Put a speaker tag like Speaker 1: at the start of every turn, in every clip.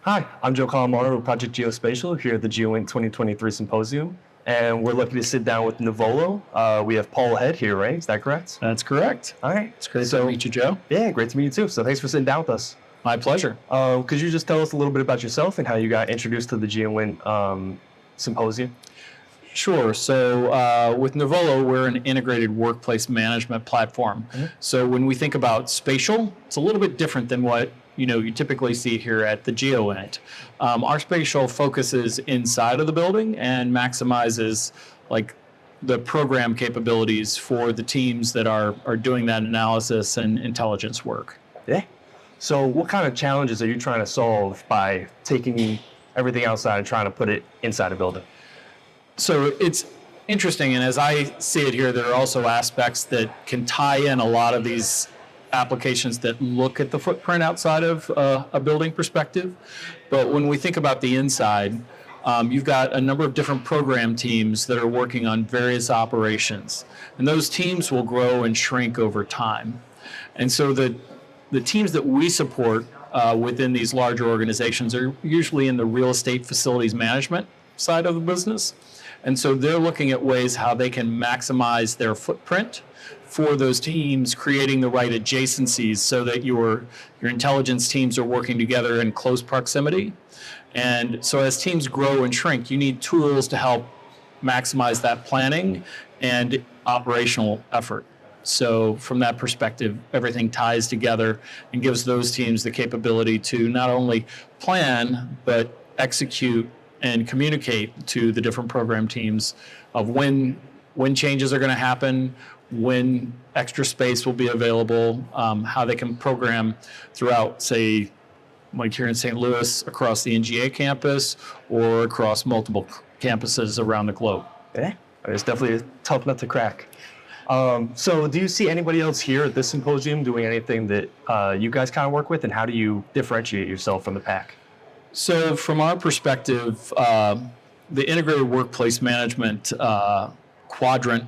Speaker 1: Hi, I'm Joe Calamaro with Project Geospatial here at the Geoint 2023 Symposium, and we're lucky to sit down with Nuvolo. We have Paul Head here, right? Is that correct?
Speaker 2: That's correct.
Speaker 1: All right.
Speaker 2: It's great to meet you, Joe.
Speaker 1: Yeah, great to meet you too. So thanks for sitting down with us.
Speaker 2: My pleasure.
Speaker 1: Could you just tell us a little bit about yourself and how you got introduced to the Geoint Symposium?
Speaker 2: Sure. So with Nuvolo, we're an integrated workplace management platform. So when we think about spatial, it's a little bit different than what you typically see here at the Geoint. Our spatial focuses inside of the building and maximizes like the program capabilities for the teams that are doing that analysis and intelligence work.
Speaker 1: Yeah. So what kind of challenges are you trying to solve by taking everything outside and trying to put it inside a building?
Speaker 2: So it's interesting, and as I see it here, there are also aspects that can tie in a lot of these applications that look at the footprint outside of a building perspective. But when we think about the inside, you've got a number of different program teams that are working on various operations. And those teams will grow and shrink over time. And so the teams that we support within these larger organizations are usually in the real estate facilities management side of the business. And so they're looking at ways how they can maximize their footprint for those teams, creating the right adjacencies so that your intelligence teams are working together in close proximity. And so as teams grow and shrink, you need tools to help maximize that planning and operational effort. So from that perspective, everything ties together and gives those teams the capability to not only plan, but execute and communicate to the different program teams of when changes are going to happen, when extra space will be available, how they can program throughout, say, like here in St. Louis, across the NGA campus or across multiple campuses around the globe.
Speaker 1: Yeah, it's definitely a tough nut to crack. So do you see anybody else here at this symposium doing anything that you guys kind of work with, and how do you differentiate yourself from the pack?
Speaker 2: So from our perspective, the integrated workplace management quadrant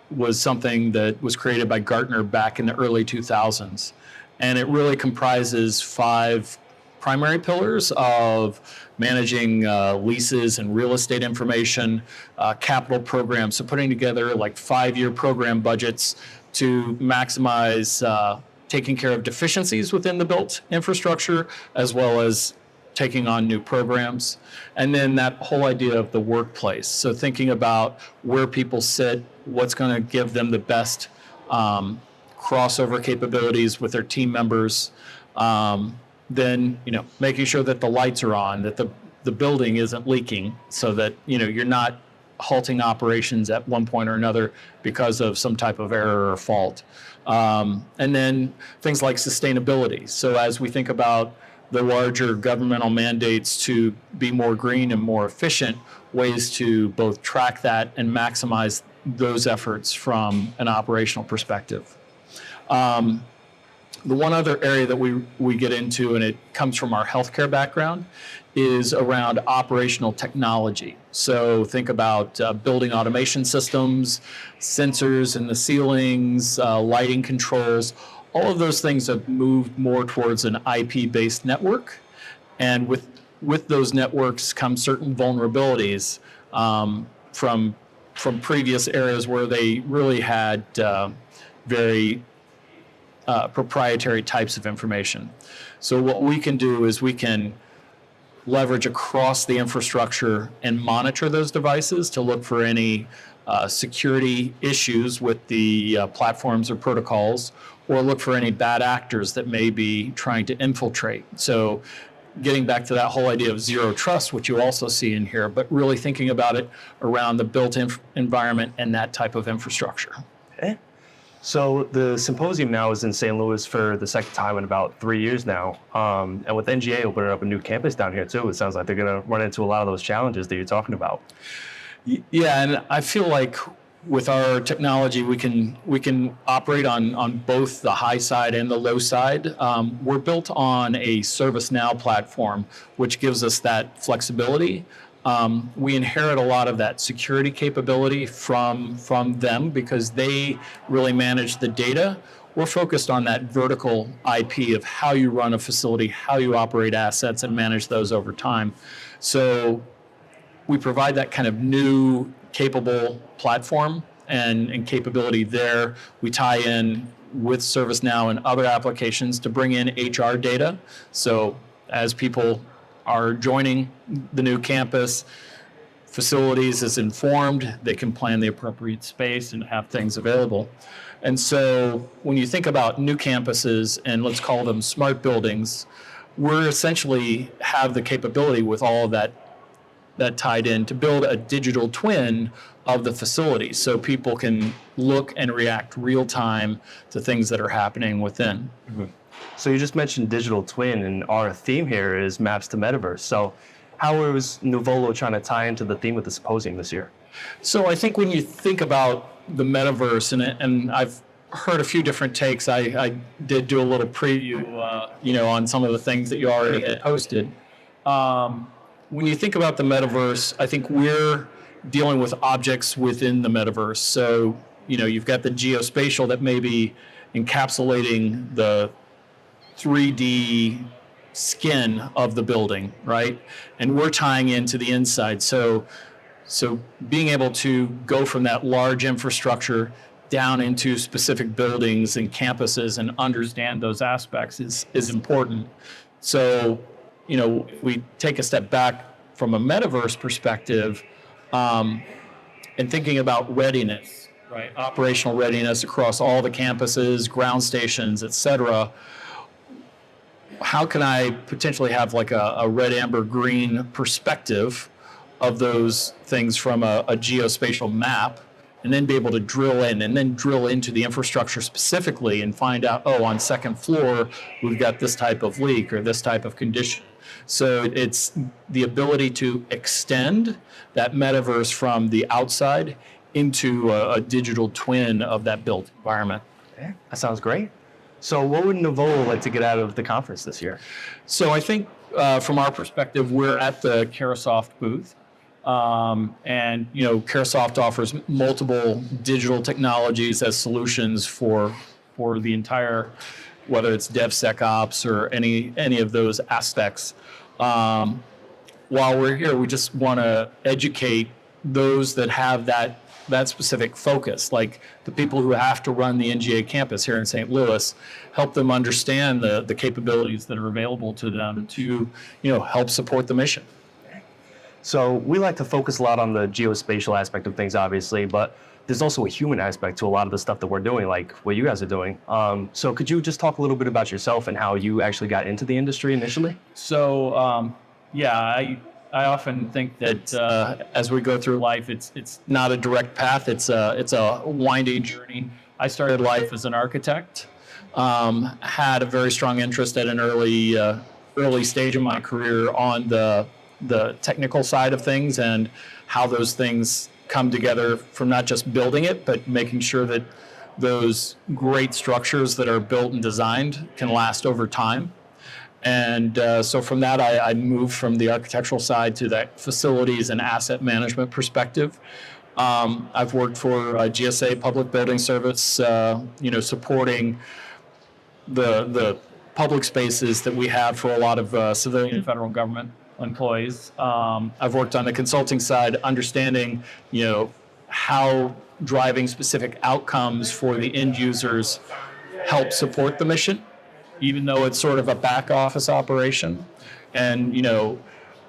Speaker 2: was something that was created by Gartner back in the early 2000s. And it really comprises 5 primary pillars of managing leases and real estate information, capital programs, so putting together like 5-year program budgets to maximize taking care of deficiencies within the built infrastructure, as well as taking on new programs. And then that whole idea of the workplace. So thinking about where people sit, what's going to give them the best crossover capabilities with their team members. Then, making sure that the lights are on, that the building isn't leaking, so that, you're not halting operations at one point or another because of some type of error or fault. And then things like sustainability. So as we think about the larger governmental mandates to be more green and more efficient, ways to both track that and maximize those efforts from an operational perspective. The one other area that we get into, and it comes from our healthcare background, is around operational technology. So think about building automation systems, sensors in the ceilings, lighting controls. All of those things have moved more towards an IP-based network. And with those networks come certain vulnerabilities from previous areas where they really had very proprietary types of information. So what we can do is we can leverage across the infrastructure and monitor those devices to look for any security issues with the platforms or protocols, or look for any bad actors that may be trying to infiltrate. So getting back to that whole idea of zero trust, which you also see in here, but really thinking about it around the built environment and that type of infrastructure.
Speaker 1: Okay. So the symposium now is in St. Louis for the second time in about 3 years now. And with NGA opening up a new campus down here too, it sounds like they're going to run into a lot of those challenges that you're talking about.
Speaker 2: Yeah, and I feel like with our technology, we can operate on both the high side and the low side. We're built on a ServiceNow platform, which gives us that flexibility. We inherit a lot of that security capability from them because they really manage the data, we're focused on that vertical IP of how you run a facility, how you operate assets and manage those over time. So we provide that kind of new capable platform and capability there. We tie in with ServiceNow and other applications to bring in HR data. So as people are joining the new campus, facilities is informed, they can plan the appropriate space and have things available. And so when you think about new campuses, and let's call them smart buildings, we're essentially have the capability with all of that tied in to build a digital twin of the facility so people can look and react real time to things that are happening within.
Speaker 1: Mm-hmm. So you just mentioned digital twin, and our theme here is maps to metaverse. So how is Nuvolo trying to tie into the theme of the symposium this year?
Speaker 2: So I think when you think about the metaverse, and I've heard a few different takes. I did do a little preview, on some of the things that you already had posted. When you think about the metaverse, I think we're dealing with objects within the metaverse. So, you've got the geospatial that may be encapsulating the 3D skin of the building, right? And we're tying into the inside. So being able to go from that large infrastructure down into specific buildings and campuses and understand those aspects is important. So, if we take a step back from a metaverse perspective, and thinking about readiness, right? Operational readiness across all the campuses, ground stations, et cetera. How can I potentially have like a red, amber, green perspective of those things from a geospatial map, and then be able to drill in and then drill into the infrastructure specifically and find out, on second floor, we've got this type of leak or this type of condition. So it's the ability to extend that metaverse from the outside into a digital twin of that built environment.
Speaker 1: Yeah, that sounds great. So what would Nuvolo like to get out of the conference this year?
Speaker 2: So I think from our perspective, we're at the Caresoft booth. And Caresoft offers multiple digital technologies as solutions for the entire, whether it's DevSecOps or any of those aspects. While we're here, we just want to educate those that have that specific focus, like the people who have to run the NGA campus here in St. Louis, help them understand the capabilities that are available to them to help support the mission.
Speaker 1: So we like to focus a lot on the geospatial aspect of things, obviously, but there's also a human aspect to a lot of the stuff that we're doing, like what you guys are doing. So could you just talk a little bit about yourself and how you actually got into the industry initially?
Speaker 2: So, I often think that as we go through life, it's not a direct path. It's a winding journey. I started life as an architect. Had a very strong interest at an early stage of my career on the technical side of things and how those things come together from not just building it, but making sure that those great structures that are built and designed can last over time. And so from that, I moved from the architectural side to that facilities and asset management perspective. I've worked for GSA Public Building Service, supporting the public spaces that we have for a lot of civilian and federal government employees. I've worked on the consulting side, understanding, how driving specific outcomes for the end users help support the mission, even though it's sort of a back office operation. And,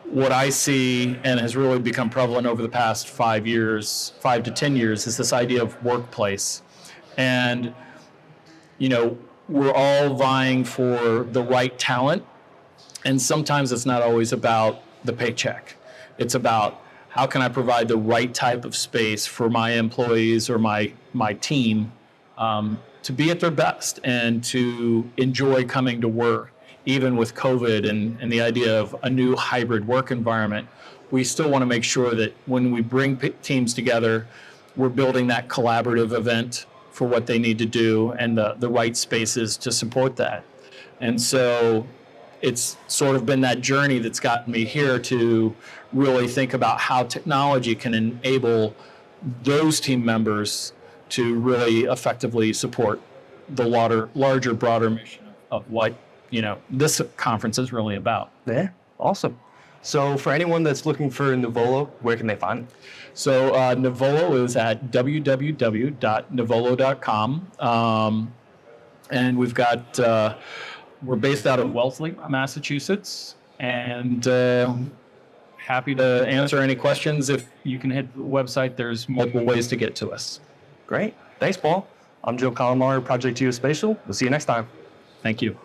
Speaker 2: what I see and has really become prevalent over the past 5 to 10 years, is this idea of workplace. And, we're all vying for the right talent. And sometimes it's not always about the paycheck. It's about how can I provide the right type of space for my employees or my team to be at their best and to enjoy coming to work. Even with COVID and the idea of a new hybrid work environment, we still want to make sure that when we bring teams together, we're building that collaborative event for what they need to do and the right spaces to support that. And so it's sort of been that journey that's gotten me here to really think about how technology can enable those team members to really effectively support the larger, broader mission of what, this conference is really about.
Speaker 1: Yeah, awesome. So for anyone that's looking for Nuvolo, where can they find it?
Speaker 2: So Nuvolo is at www.nuvolo.com. And we've got, we're based out of Wellesley, Massachusetts, and happy to answer any questions. If you can hit the website, there's multiple ways to get to us.
Speaker 1: Great. Thanks, Paul. I'm Joe Calamar, Project Geospatial. We'll see you next time.
Speaker 2: Thank you.